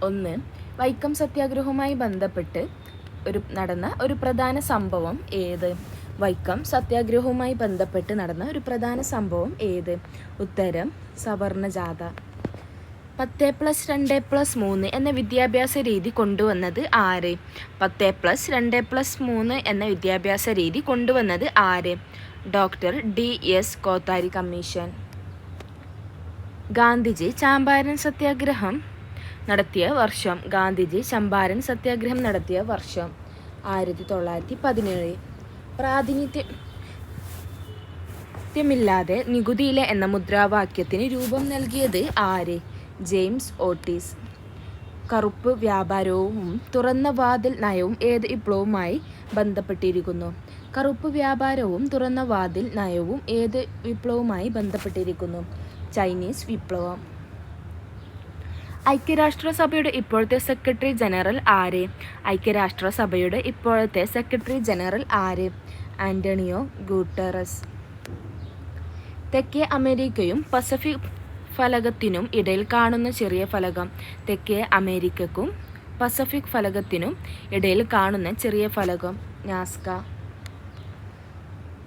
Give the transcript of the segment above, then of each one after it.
ഒന്ന്, വൈക്കം സത്യാഗ്രഹവുമായി ബന്ധപ്പെട്ട് നടന്ന ഒരു പ്രധാന സംഭവം ഏത്? വൈക്കം സത്യാഗ്രഹവുമായി ബന്ധപ്പെട്ട് നടന്ന ഒരു പ്രധാന സംഭവം ഏത്? ഉത്തരം സവർണ ജാഥ. 10+2+3 എന്ന വിദ്യാഭ്യാസ രീതി കൊണ്ടുവന്നത് ആര്? 10+2+3 എന്ന വിദ്യാഭ്യാസ രീതി കൊണ്ടുവന്നത് ആര്? Doctor D.S. Kothari commission. Gandhiji Champaran സത്യാഗ്രഹം നടത്തിയ വർഷം. ഗാന്ധിജി ചമ്പാരൻ സത്യാഗ്രഹം നടത്തിയ വർഷം 1917. പ്രാതിനിധ്യമില്ലാതെ നികുതിയില്ല എന്ന മുദ്രാവാക്യത്തിന് രൂപം നൽകിയത് ആര്? James Otis. കറുപ്പ് വ്യാപാരവും തുറന്ന വാതിൽ നയവും ഏത് വിപ്ലവവുമായി ബന്ധപ്പെട്ടിരിക്കുന്നു? കറുപ്പ് വ്യാപാരവും തുറന്ന വാതിൽ നയവും ഏത് വിപ്ലവവുമായി ബന്ധപ്പെട്ടിരിക്കുന്നു? ചൈനീസ് വിപ്ലവം. ഐക്യരാഷ്ട്രസഭയുടെ ഇപ്പോഴത്തെ സെക്രട്ടറി ജനറൽ ആര്? ഐക്യരാഷ്ട്രസഭയുടെ ഇപ്പോഴത്തെ സെക്രട്ടറി ജനറൽ ആര്? Antonio Guterres. തെക്കേ അമേരിക്കയും പസഫിക് ഫലകത്തിനും ഇടയിൽ കാണുന്ന ചെറിയ ഫലകം. തെക്കേ അമേരിക്കക്കും പസഫിക് ഫലകത്തിനും ഇടയിൽ കാണുന്ന ചെറിയ ഫലകം. നാസ്ക.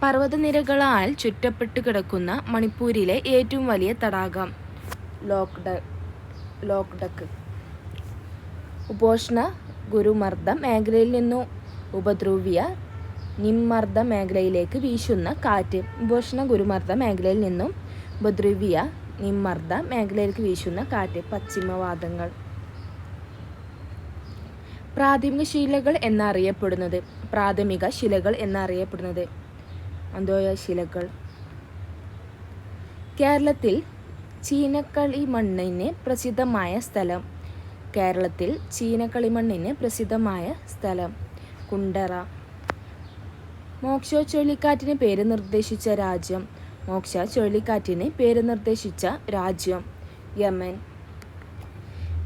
പർവ്വതനിരകളാൽ ചുറ്റപ്പെട്ട് കിടക്കുന്ന മണിപ്പൂരിലെ ഏറ്റവും വലിയ തടാകം. ലോക്ഡക്ക്. ഉപോഷ്ണ ഗുരുമർദ്ദ മേഖലയിൽ നിന്നും ഉപദ്രവീയ നിമ്മർദ്ദ മേഖലയിലേക്ക് വീശുന്ന കാറ്റ്. ഉപോഷ്ണ ഗുരുമർദ്ദ മേഖലയിൽ നിന്നും ഉപദ്രവീയ നിമ്മർദ്ദ മേഖലയിലേക്ക് വീശുന്ന കാറ്റ്. പശ്ചിമവാദങ്ങൾ. പ്രാഥമിക ശിലകൾ എന്നറിയപ്പെടുന്നത് അന്തോയ ശിലകൾ. കേരളത്തിൽ ചീനക്കളിമണ്ണിന് പ്രസിദ്ധമായ സ്ഥലം. കേരളത്തിൽ ചീനക്കളിമണ്ണിന് പ്രസിദ്ധമായ സ്ഥലം കുണ്ടറ. മോക്ഷ ചുഴലിക്കാറ്റിന് പേര് നിർദ്ദേശിച്ച രാജ്യം. മോക്ഷ ചുഴലിക്കാറ്റിന് പേര് നിർദ്ദേശിച്ച രാജ്യം യമൻ.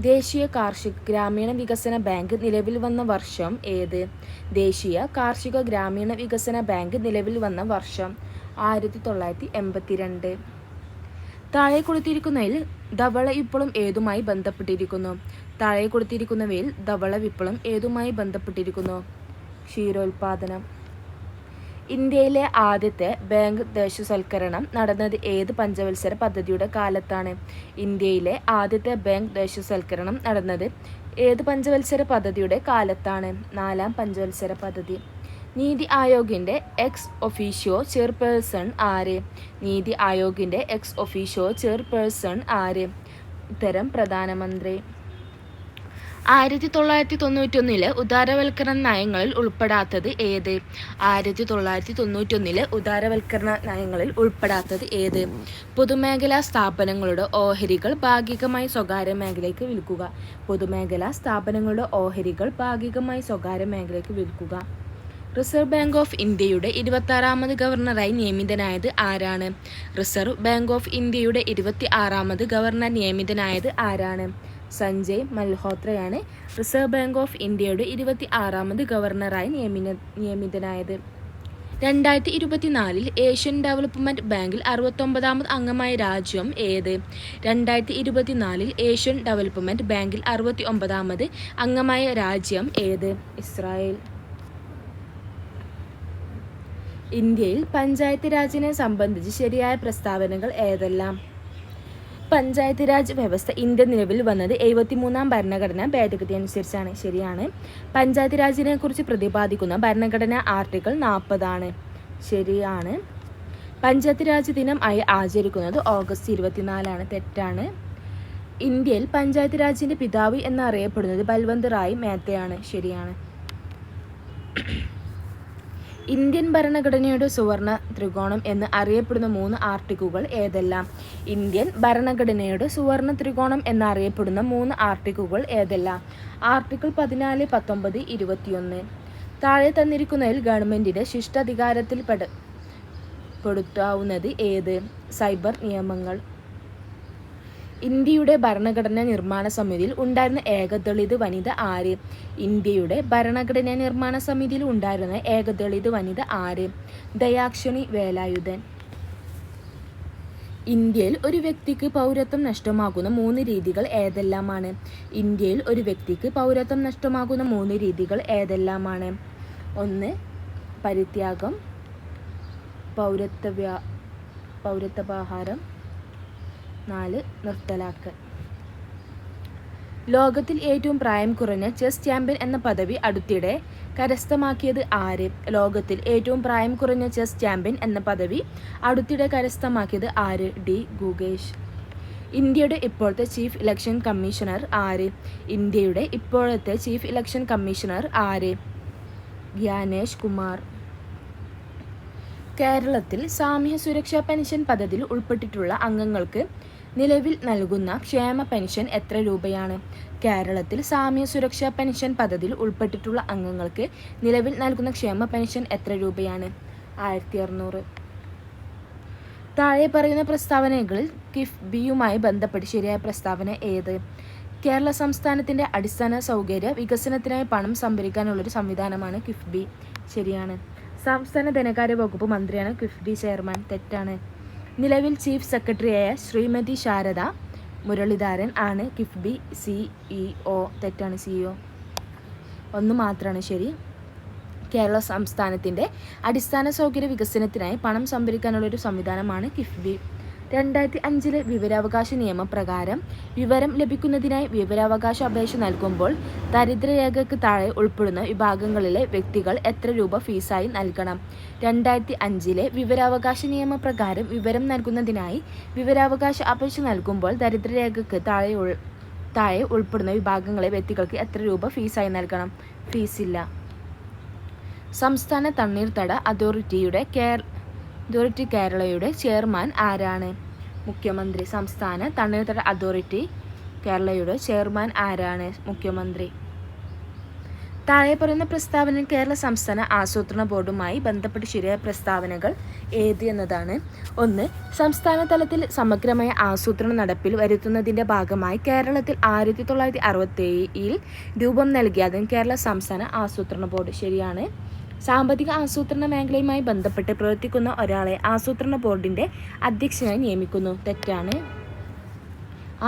ദേശീയ കാർഷിക ഗ്രാമീണ വികസന ബാങ്ക് നിലവിൽ വന്ന വർഷം ഏത്? ദേശീയ കാർഷിക ഗ്രാമീണ വികസന ബാങ്ക് നിലവിൽ വന്ന വർഷം 1982. താഴെ കൊടുത്തിരിക്കുന്നതിൽ ധവള വിപ്ലവം ഏതുമായി ബന്ധപ്പെട്ടിരിക്കുന്നു? താഴെ കൊടുത്തിരിക്കുന്നവയിൽ ധവള വിപ്ലവം ഏതുമായി ബന്ധപ്പെട്ടിരിക്കുന്നു? ക്ഷീരോത്പാദനം. ഇന്ത്യയിലെ ആദ്യത്തെ ബാങ്ക് ദേശസൽക്കരണം നടന്നത് ഏത് പഞ്ചവത്സര പദ്ധതിയുടെ കാലത്താണ്? ഇന്ത്യയിലെ ആദ്യത്തെ ബാങ്ക് ദേശസൽക്കരണം നടന്നത് ഏത് പഞ്ചവത്സര പദ്ധതിയുടെ കാലത്താണ്? 4ാം പഞ്ചവത്സര പദ്ധതി. നീതി ആയോഗിൻ്റെ എക്സ് ഒഫീഷ്യോ ചെയർപേഴ്സൺ ആര്? നീതി ആയോഗിൻ്റെ എക്സ് ഒഫീഷ്യോ ചെയർപേഴ്സൺ ആര്? ഉത്തരം പ്രധാനമന്ത്രി. 1991 ഉദാരവൽക്കരണ നയങ്ങളിൽ ഉൾപ്പെടാത്തത് ഏത്? 1991 ഉദാരവൽക്കരണ നയങ്ങളിൽ ഉൾപ്പെടാത്തത് ഏത്? പൊതുമേഖലാ സ്ഥാപനങ്ങളുടെ ഓഹരികൾ ഭാഗികമായി സ്വകാര്യ മേഖലയ്ക്ക് വിൽക്കുക. പൊതുമേഖലാ സ്ഥാപനങ്ങളുടെ ഓഹരികൾ ഭാഗികമായി സ്വകാര്യ മേഖലയ്ക്ക് വിൽക്കുക. റിസർവ് ബാങ്ക് ഓഫ് ഇന്ത്യയുടെ 26ാമത് ഗവർണറായി നിയമിതനായത് ആരാണ്? റിസർവ് ബാങ്ക് ഓഫ് ഇന്ത്യയുടെ 26ാമത് ഗവർണർ നിയമിതനായത് ആരാണ്? സഞ്ജയ് മൽഹോത്രയാണ് റിസർവ് ബാങ്ക് ഓഫ് ഇന്ത്യയുടെ 26ാമത് ഗവർണറായി നിയമിതനായത്. 2024 ഏഷ്യൻ ഡെവലപ്മെൻറ്റ് ബാങ്കിൽ 69ാമത് അംഗമായ രാജ്യം ഏത്? 2024 ഏഷ്യൻ ഡെവലപ്മെൻറ്റ് ബാങ്കിൽ 69ാമത് അംഗമായ രാജ്യം ഏത്? ഇസ്രായേൽ. ഇന്ത്യയിൽ പഞ്ചായത്ത് രാജിനെ സംബന്ധിച്ച് ശരിയായ പ്രസ്താവനകൾ ഏതെല്ലാം? പഞ്ചായത്ത് രാജ് വ്യവസ്ഥ ഇന്ത്യ നിലവിൽ വന്നത് 73ാം ഭരണഘടനാ ഭേദഗതി അനുസരിച്ചാണ്. ശരിയാണ്. പഞ്ചായത്ത് രാജിനെ കുറിച്ച് പ്രതിപാദിക്കുന്ന ഭരണഘടനാ ആർട്ടിക്കിൾ 40 ആണ്. ശരിയാണ്. പഞ്ചായത്ത് രാജ് ദിനം ആയി ആചരിക്കുന്നത് ഓഗസ്റ്റ് 24 തെറ്റാണ്. ഇന്ത്യയിൽ പഞ്ചായത്ത് രാജിൻ്റെ പിതാവ് എന്നറിയപ്പെടുന്നത് ബൽവന്ത് റായ് മേത്തയാണ്. ശരിയാണ്. ഇന്ത്യൻ ഭരണഘടനയുടെ സുവർണ ത്രികോണം എന്ന് അറിയപ്പെടുന്ന 3 ആർട്ടിക്കിളുകൾ ഏതെല്ലാം? ഇന്ത്യൻ ഭരണഘടനയുടെ സുവർണ ത്രികോണം എന്നറിയപ്പെടുന്ന 3 ആർട്ടിക്കിളുകൾ ഏതെല്ലാം? ആർട്ടിക്കിൾ 14, 19, 21. താഴെ തന്നിരിക്കുന്നതിൽ ഗവൺമെൻറ്റിൻ്റെ ശിഷ്ടാധികാരത്തിൽ പെടുത്താവുന്നത് ഏത്? സൈബർ നിയമങ്ങൾ. ഇന്ത്യയുടെ ഭരണഘടനാ നിർമ്മാണ സമിതിയിൽ ഉണ്ടായിരുന്ന ഏക ദളിത് വനിത ആര്? ഇന്ത്യയുടെ ഭരണഘടനാ നിർമ്മാണ സമിതിയിൽ ഉണ്ടായിരുന്ന ഏക ദളിത് വനിത ആര്? ദയാക്ഷണി വേലായുധൻ. ഇന്ത്യയിൽ ഒരു വ്യക്തിക്ക് പൗരത്വം നഷ്ടമാകുന്ന 3 രീതികൾ ഏതെല്ലാമാണ്? ഇന്ത്യയിൽ ഒരു വ്യക്തിക്ക് പൗരത്വം നഷ്ടമാകുന്ന 3 രീതികൾ ഏതെല്ലാമാണ്? 1. പരിത്യാഗം, പൗരത്വപഹാരം, 4. നിർത്തലാക്കൽ. ലോകത്തിൽ ഏറ്റവും പ്രായം കുറഞ്ഞ ചെസ് ചാമ്പ്യൻ എന്ന പദവി അടുത്തിടെ കരസ്ഥമാക്കിയത് ആര്? ലോകത്തിൽ ഏറ്റവും പ്രായം കുറഞ്ഞ ചെസ് ചാമ്പ്യൻ എന്ന പദവി അടുത്തിടെ കരസ്ഥമാക്കിയത് ആര്? ഡി. ഗുകേഷ്. ഇന്ത്യയുടെ ഇപ്പോഴത്തെ ചീഫ് ഇലക്ഷൻ കമ്മീഷണർ ആര്? ഇന്ത്യയുടെ ഇപ്പോഴത്തെ ചീഫ് ഇലക്ഷൻ കമ്മീഷണർ ആര്? ഗ്യാനേഷ് കുമാർ. കേരളത്തിൽ സാമൂഹ്യ സുരക്ഷാ പെൻഷൻ പദ്ധതിയിൽ ഉൾപ്പെട്ടിട്ടുള്ള അംഗങ്ങൾക്ക് നിലവിൽ നൽകുന്ന ക്ഷേമ പെൻഷൻ എത്ര രൂപയാണ്? കേരളത്തിൽ സാമൂഹ്യ സുരക്ഷാ പെൻഷൻ പദ്ധതിയിൽ ഉൾപ്പെട്ടിട്ടുള്ള അംഗങ്ങൾക്ക് നിലവിൽ നൽകുന്ന ക്ഷേമ പെൻഷൻ എത്ര രൂപയാണ്? 1600. താഴെ പറയുന്ന പ്രസ്താവനകളിൽ കിഫ്ബിയുമായി ബന്ധപ്പെട്ട് ശരിയായ പ്രസ്താവന ഏത്? കേരള സംസ്ഥാനത്തിൻ്റെ അടിസ്ഥാന സൗകര്യ വികസനത്തിനായി പണം സംഭരിക്കാനുള്ളൊരു സംവിധാനമാണ് കിഫ്ബി. ശരിയാണ്. സംസ്ഥാന ധനകാര്യ വകുപ്പ് മന്ത്രിയാണ് കിഫ്ബി ചെയർമാൻ. തെറ്റാണ്. നിലവിൽ ചീഫ് സെക്രട്ടറിയായ ശ്രീമതി ശാരദ മുരളീധരൻ ആണ് കിഫ്ബി CEO. തെറ്റാണ്. CEO. 1 മാത്രമാണ് ശരി. കേരള സംസ്ഥാനത്തിൻ്റെ അടിസ്ഥാന സൗകര്യ വികസനത്തിനായി പണം സംഭരിക്കാനുള്ളൊരു സംവിധാനമാണ് കിഫ്ബി. 2005 വിവരാവകാശ നിയമപ്രകാരം വിവരം ലഭിക്കുന്നതിനായി വിവരാവകാശ അപേക്ഷ നൽകുമ്പോൾ ദരിദ്രരേഖയ്ക്ക് താഴെ ഉൾപ്പെടുന്ന വിഭാഗങ്ങളിലെ വ്യക്തികൾ എത്ര രൂപ ഫീസായി നൽകണം? 2005 വിവരാവകാശ നിയമപ്രകാരം വിവരം നൽകുന്നതിനായി വിവരാവകാശ അപേക്ഷ നൽകുമ്പോൾ ദരിദ്രരേഖയ്ക്ക് താഴെ ഉൾപ്പെടുന്ന വിഭാഗങ്ങളിലെ വ്യക്തികൾക്ക് എത്ര രൂപ ഫീസായി നൽകണം? ഫീസില്ല. സംസ്ഥാന തണ്ണീർത്തട അതോറിറ്റി കേരളയുടെ ചെയർമാൻ ആരാണ്? മുഖ്യമന്ത്രി. സംസ്ഥാന തണ്ണീർത്തട അതോറിറ്റി കേരളയുടെ ചെയർമാൻ ആരാണ്? മുഖ്യമന്ത്രി. താഴെ പറയുന്ന പ്രസ്താവനയിൽ കേരള സംസ്ഥാന ആസൂത്രണ ബോർഡുമായി ബന്ധപ്പെട്ട് ശരിയായ പ്രസ്താവനകൾ ഏത് എന്നതാണ്. 1. സംസ്ഥാന തലത്തിൽ സമഗ്രമായ ആസൂത്രണം നടപ്പിൽ വരുത്തുന്നതിൻ്റെ ഭാഗമായി കേരളത്തിൽ 1967 രൂപം നൽകിയതും കേരള സംസ്ഥാന ആസൂത്രണ ബോർഡ്. ശരിയാണ്. സാമ്പത്തിക ആസൂത്രണ മേഖലയുമായി ബന്ധപ്പെട്ട് പ്രവർത്തിക്കുന്ന ഒരാളെ ആസൂത്രണ ബോർഡിൻ്റെ അധ്യക്ഷനായി നിയമിക്കുന്നു. തെറ്റാണ്.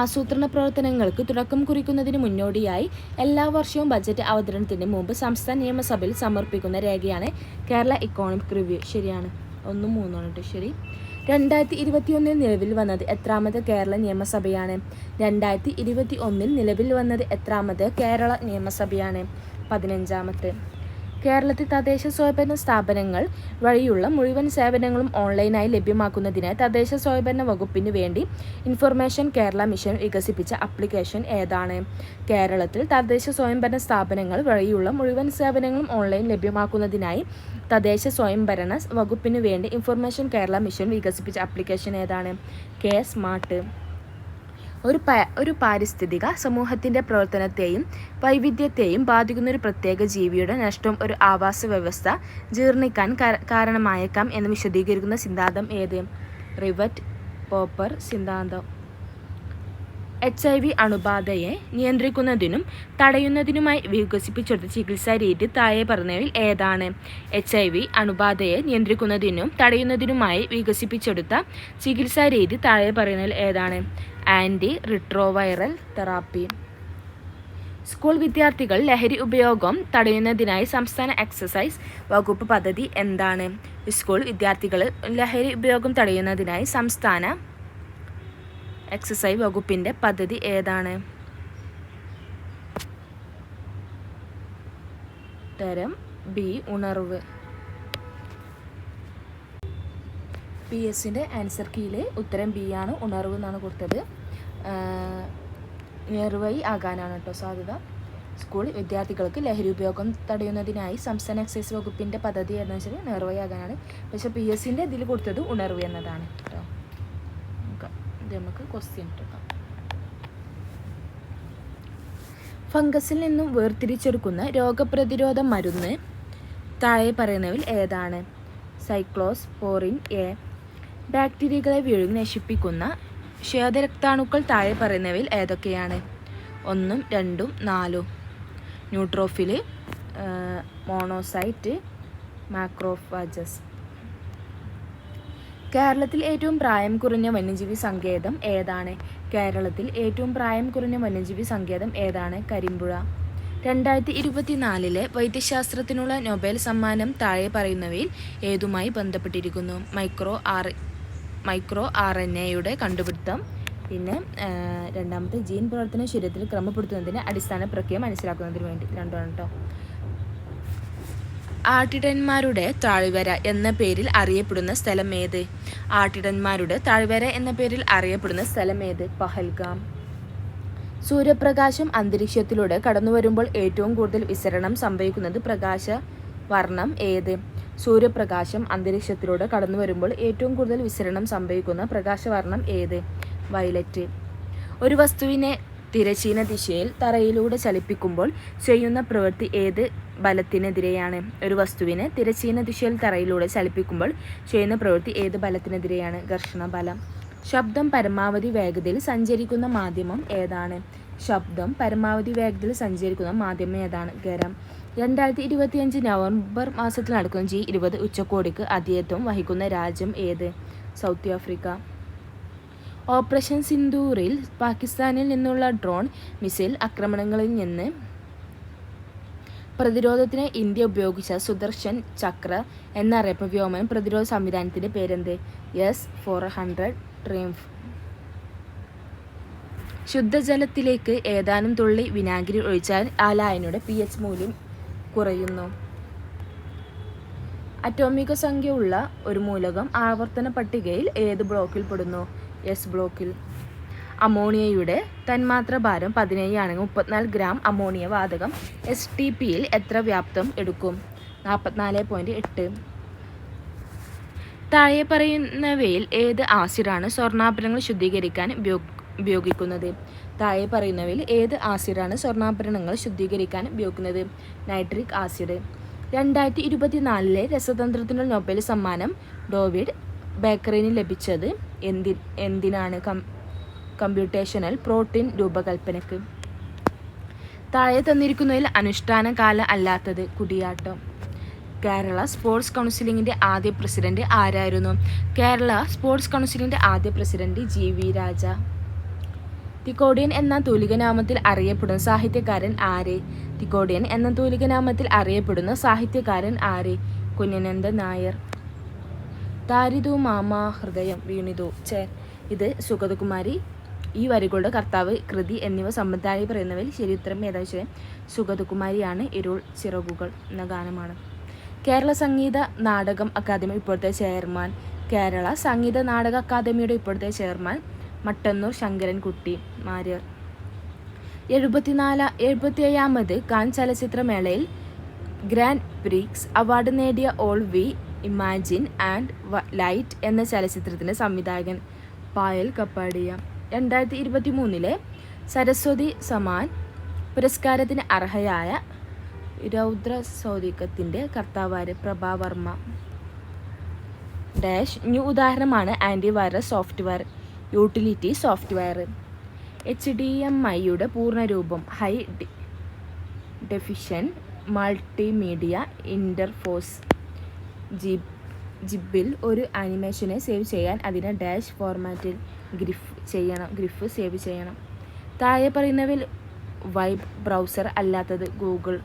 ആസൂത്രണ പ്രവർത്തനങ്ങൾക്ക് തുടക്കം കുറിക്കുന്നതിന് മുന്നോടിയായി എല്ലാ വർഷവും ബജറ്റ് അവതരണത്തിന് മുമ്പ് സംസ്ഥാന നിയമസഭയിൽ സമർപ്പിക്കുന്ന രേഖയാണ് കേരള ഇക്കോണമിക് റിവ്യൂ. ശരിയാണ്. 1, 3 ശരി. 2021 നിലവിൽ വന്നത് എത്രാമത് കേരള നിയമസഭയാണ്? 2021 നിലവിൽ വന്നത് എത്രാമത് കേരള നിയമസഭയാണ്? 15ാമത്തെ. കേരളത്തിൽ തദ്ദേശ സ്വയംഭരണ സ്ഥാപനങ്ങൾ വഴിയുള്ള മുഴുവൻ സേവനങ്ങളും ഓൺലൈനായി ലഭ്യമാക്കുന്നതിനായി തദ്ദേശ സ്വയംഭരണ വകുപ്പിന് വേണ്ടി ഇൻഫർമേഷൻ കേരള മിഷൻ വികസിപ്പിച്ച ആപ്ലിക്കേഷൻ ഏതാണ്? കേരളത്തിൽ തദ്ദേശ സ്വയംഭരണ സ്ഥാപനങ്ങൾ വഴിയുള്ള മുഴുവൻ സേവനങ്ങളും ഓൺലൈൻ ലഭ്യമാക്കുന്നതിനായി തദ്ദേശ സ്വയംഭരണ വകുപ്പിന് വേണ്ടി ഇൻഫർമേഷൻ കേരള മിഷൻ വികസിപ്പിച്ച ആപ്ലിക്കേഷൻ ഏതാണ്? സ്മാർട്ട്. ഒരു പാരിസ്ഥിതിക സമൂഹത്തിൻ്റെ പ്രവർത്തനത്തെയും വൈവിധ്യത്തെയും ബാധിക്കുന്ന ഒരു പ്രത്യേക ജീവിയുടെ നഷ്ടം ഒരു ആവാസ വ്യവസ്ഥ ജീർണിക്കാൻ കാരണമായേക്കാം എന്ന് വിശദീകരിക്കുന്ന സിദ്ധാന്തം ഏത്? റിവറ്റ് പോപ്പർ സിദ്ധാന്തം. HIV അണുബാധയെ നിയന്ത്രിക്കുന്നതിനും തടയുന്നതിനുമായി വികസിപ്പിച്ചെടുത്ത ചികിത്സാ രീതി താഴെ പറഞ്ഞവയിൽ ഏതാണ്? HIV അണുബാധയെ നിയന്ത്രിക്കുന്നതിനും തടയുന്നതിനുമായി വികസിപ്പിച്ചെടുത്ത ചികിത്സാ രീതി താഴെ പറയുന്നതിൽ ഏതാണ്? Anti retroviral therapy. സ്കൂൾ വിദ്യാർത്ഥികൾ ലഹരി ഉപയോഗം തടയുന്നതിനായി സംസ്ഥാന എക്സൈസ് വകുപ്പ് പദ്ധതി എന്താണ്? സ്കൂൾ വിദ്യാർത്ഥികൾ ലഹരി ഉപയോഗം തടയുന്നതിനായി സംസ്ഥാന എക്സൈസ് വകുപ്പിൻ്റെ പദ്ധതി ഏതാണ്? ഉത്തരം ബി. ഉണർവ്. PSന്റെ ആൻസർ കീയിൽ ഉത്തരം ബി ആണ്. ഉണർവ് എന്നാണ് കൊടുത്തത്. നേർവഴി ആകാനാണ് കേട്ടോ സാധ്യത. സ്കൂൾ വിദ്യാർത്ഥികൾക്ക് ലഹരി ഉപയോഗം തടയുന്നതിനായി സംസ്ഥാന എക്സൈസ് വകുപ്പിൻ്റെ പദ്ധതി എന്ന് വെച്ചാൽ നേർവഴി ആകാനാണ്. പക്ഷേ PSന്റെ ഇതിൽ കൊടുത്തത് ഉണർവ് എന്നതാണ് കേട്ടോ. ഇത് നമുക്ക് ക്വസ്റ്റ്യൻ എടുക്കാം. ഫംഗസിൽ നിന്നും വേർതിരിച്ചെടുക്കുന്ന രോഗപ്രതിരോധ മരുന്ന് താഴെ പറയുന്നവയിൽ ഏതാണ്? Cyclosporin A. ബാക്ടീരിയകളെ വിഴുങ്ങി നശിപ്പിക്കുന്ന ശ്വേതരക്താണുക്കൾ താഴെ പറയുന്നവയിൽ ഏതൊക്കെയാണ്? 1, 2, 4. Neutrophil, monocyte, മാക്രോഫാജസ്. കേരളത്തിൽ ഏറ്റവും പ്രായം കുറഞ്ഞ വന്യജീവി സങ്കേതം ഏതാണ്? കേരളത്തിൽ ഏറ്റവും പ്രായം കുറഞ്ഞ വന്യജീവി സങ്കേതം ഏതാണ്? കരിമ്പുഴ. 2024 വൈദ്യശാസ്ത്രത്തിനുള്ള നൊബേൽ സമ്മാനം താഴെ പറയുന്നവയിൽ ഏതുമായി ബന്ധപ്പെട്ടിരിക്കുന്നു? മൈക്രോ RNA കണ്ടുപിടുത്തം. പിന്നെ രണ്ടാമത്തെ ജീൻ പ്രവർത്തനം ശരീരത്തിൽ ക്രമപ്പെടുത്തുന്നതിന് അടിസ്ഥാന പ്രക്രിയ മനസ്സിലാക്കുന്നതിന് വേണ്ടി. രണ്ടാണ് കേട്ടോ. ആട്ടിടയന്മാരുടെ താഴ്വര എന്ന പേരിൽ അറിയപ്പെടുന്ന സ്ഥലം ഏത്? ആട്ടിടയന്മാരുടെ താഴ്വര എന്ന പേരിൽ അറിയപ്പെടുന്ന സ്ഥലം ഏത്? പഹൽഗാം. സൂര്യപ്രകാശം അന്തരീക്ഷത്തിലൂടെ കടന്നുവരുമ്പോൾ ഏറ്റവും കൂടുതൽ വിസരണം സംഭവിക്കുന്നത് പ്രകാശവർണം ഏത്? സൂര്യപ്രകാശം അന്തരീക്ഷത്തിലൂടെ കടന്നുവരുമ്പോൾ ഏറ്റവും കൂടുതൽ വിസരണം സംഭവിക്കുന്ന പ്രകാശവർണം ഏത്? വയലറ്റ്. ഒരു വസ്തുവിനെ തിരശ്ചീന ദിശയിൽ തറയിലൂടെ ചലിപ്പിക്കുമ്പോൾ ചെയ്യുന്ന പ്രവൃത്തി ഏത് ബലത്തിനെതിരെയാണ്? ഒരു വസ്തുവിനെ തിരശ്ചീന ദിശയിൽ തറയിലൂടെ ചലിപ്പിക്കുമ്പോൾ ചെയ്യുന്ന പ്രവൃത്തി ഏത് ബലത്തിനെതിരെയാണ്? ഘർഷണ ബലം. ശബ്ദം പരമാവധി വേഗതയിൽ സഞ്ചരിക്കുന്ന മാധ്യമം ഏതാണ്? ശബ്ദം പരമാവധി വേഗതയിൽ സഞ്ചരിക്കുന്ന മാധ്യമം ഏതാണ്? ഗരം. 2025 നവംബർ മാസത്തിൽ നടക്കുന്ന G20 ഉച്ചകോടിക്ക് ആതിഥ്യം വഹിക്കുന്ന രാജ്യം ഏത്? South Africa. ഓപ്പറേഷൻ സിന്ദൂറിൽ പാകിസ്ഥാനിൽ നിന്നുള്ള ഡ്രോൺ മിസൈൽ ആക്രമണങ്ങളിൽ നിന്ന് പ്രതിരോധത്തിന് ഇന്ത്യ ഉപയോഗിച്ച സുദർശൻ ചക്ര എന്നറിയപ്പെടുന്ന വ്യോമ പ്രതിരോധ സംവിധാനത്തിൻ്റെ പേരെന്ത്? S-400 triumph. ശുദ്ധജലത്തിലേക്ക് ഏതാനും തുള്ളി വിനാഗിരി ഒഴിച്ചാൽ ആ ലായനിയുടെ pH മൂല്യം കുറയുന്നു. അറ്റോമിക സംഖ്യ ഉള്ള ഒരു മൂലകം ആവർത്തന പട്ടികയിൽ ഏത് ബ്ലോക്കിൽ പെടുന്നു? S ബ്ലോക്കിൽ. അമോണിയയുടെ തന്മാത്ര ഭാരം 17 ആണെങ്കിൽ 34 ഗ്രാം അമോണിയ വാതകം STPയിൽ എത്ര വ്യാപ്തം എടുക്കും? 44.8. താഴെ പറയുന്നവയിൽ ഏത് ആസിഡാണ് സ്വർണ്ണാഭരണങ്ങൾ ശുദ്ധീകരിക്കാൻ ഉപയോഗിക്കുന്നത്? താഴെ പറയുന്നവയിൽ ഏത് ആസിഡാണ് സ്വർണ്ണാഭരണങ്ങൾ ശുദ്ധീകരിക്കാൻ ഉപയോഗിക്കുന്നത്? Nitric acid. 2024 രസതന്ത്രത്തിനുള്ള നൊബേൽ സമ്മാനം ഡേവിഡ് ബേക്കറിന് ലഭിച്ചത് എന്തിനാണ്? കമ്പ്യൂട്ടേഷണൽ പ്രോട്ടീൻ രൂപകൽപ്പനയ്ക്ക്. താഴെ തന്നിരിക്കുന്നതിൽ അനുഷ്ഠാന കാല അല്ലാത്തത്? കുടിയാട്ടം. കേരള സ്പോർട്സ് കൗൺസിലിൻ്റെ ആദ്യ പ്രസിഡന്റ് ആരായിരുന്നു? കേരള സ്പോർട്സ് കൗൺസിലിൻ്റെ ആദ്യ പ്രസിഡന്റ് GV രാജ. തിക്കോടിയൻ എന്ന തൂലികനാമത്തിൽ അറിയപ്പെടുന്ന സാഹിത്യകാരൻ ആര്? തിക്കോടിയൻ എന്ന തൂലികനാമത്തിൽ അറിയപ്പെടുന്ന സാഹിത്യകാരൻ ആര്? കുഞ്ഞനന്ദൻ നായർ. താരിതു മാമാ ഹൃദയം വീണിതു ചേർ. ഇത് സുഗതകുമാരി. ഈ വരികളുടെ കർത്താവ്, കൃതി എന്നിവ സംബന്ധമായി പറയുന്നവയിൽ ശരിയുത്തരം ഏതാ വെച്ചാൽ സുഗതകുമാരിയാണ്. ഇരുൾ ചിറകുകൾ എന്ന ഗാനമാണ്. കേരള സംഗീത നാടകം അക്കാദമി ഇപ്പോഴത്തെ ചെയർമാൻ. കേരള സംഗീത നാടക അക്കാദമിയുടെ ഇപ്പോഴത്തെ ചെയർമാൻ മട്ടന്നൂർ ശങ്കരൻകുട്ടി മാര്യർ. 77ാമത് കാൻ ചലച്ചിത്രമേളയിൽ ഗ്രാൻഡ് പ്രിക്സ് അവാർഡ് നേടിയ all we imagine and light എന്ന ചലച്ചിത്രത്തിൻ്റെ സംവിധായകൻ പായൽ കപ്പാടിയ. 2023 സരസ്വതി സമ്മാൻ പുരസ്കാരത്തിന് അർഹയായ രൗദ്രസൗതികത്തിൻ്റെ കർത്താവാര്? പ്രഭാവർമ്മ. ഡാഷ് ന്യൂ ഉദാഹരണമാണ് ആൻറ്റിവൈറസ് സോഫ്റ്റ്വെയർ യൂട്ടിലിറ്റി സോഫ്റ്റ്വെയർ. HDMIയുടെ പൂർണ്ണരൂപം ഹൈ ഡെഫിഷൻ മൾട്ടിമീഡിയ ഇൻ്റർഫേസ്. ജിബിൽ ഒരു ആനിമേഷനെ സേവ് ചെയ്യാൻ അതിനെ ഡാഷ് ഫോർമാറ്റിൽ ഗ്രിഫ് സേവ് ചെയ്യണം. താഴെ പറയുന്നവയിൽ വെബ് ബ്രൗസർ അല്ലാത്തത്? ഗൂഗിൾ.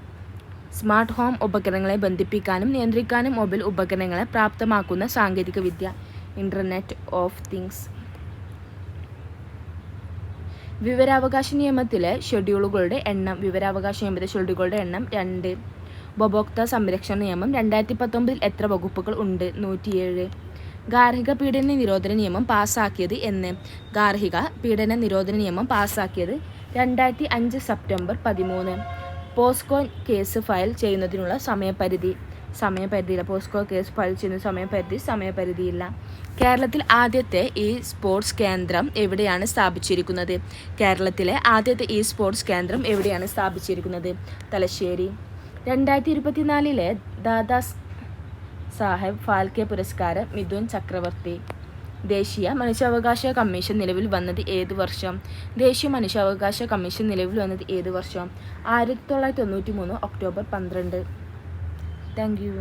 സ്മാർട്ട് ഹോം ഉപകരണങ്ങളെ ബന്ധിപ്പിക്കാനും നിയന്ത്രിക്കാനും മൊബൈൽ ഉപകരണങ്ങളെ പ്രാപ്തമാക്കുന്ന സാങ്കേതികവിദ്യ ഇൻ്റർനെറ്റ് ഓഫ് തിങ്സ്. വിവരാവകാശ നിയമത്തിലെ ഷെഡ്യൂളുകളുടെ എണ്ണം. വിവരാവകാശ നിയമത്തിലെ ഷെഡ്യൂളുകളുടെ എണ്ണം 2. ഉപഭോക്തൃ സംരക്ഷണ നിയമം 2019 എത്ര വകുപ്പുകൾ ഉണ്ട്? 107. ഗാർഹിക പീഡന നിരോധന നിയമം പാസ്സാക്കിയത് എന്ന്? ഗാർഹിക പീഡന നിരോധന നിയമം പാസ്സാക്കിയത് 2005 സെപ്റ്റംബർ 13. പോസ്കോ കേസ് ഫയൽ ചെയ്യുന്നതിനുള്ള സമയപരിധിയില്ല. പോസ്കോ കേസ് ഫയൽ ചെയ്യുന്ന സമയപരിധിയില്ല. കേരളത്തിൽ ആദ്യത്തെ സ്പോർട്സ് കേന്ദ്രം എവിടെയാണ് സ്ഥാപിച്ചിരിക്കുന്നത്? കേരളത്തിലെ ആദ്യത്തെ സ്പോർട്സ് കേന്ദ്രം എവിടെയാണ് സ്ഥാപിച്ചിരിക്കുന്നത്? തലശ്ശേരി. 2024 ദാദാ സാഹേബ് ഫാൽക്കെ പുരസ്കാരം മിഥുൻ ചക്രവർത്തി. ദേശീയ മനുഷ്യാവകാശ കമ്മീഷൻ നിലവിൽ വന്നത് ഏത് വർഷം? ദേശീയ മനുഷ്യാവകാശ കമ്മീഷൻ നിലവിൽ വന്നത് ഏത് വർഷം? 1993 ഒക്ടോബർ 12. Thank you.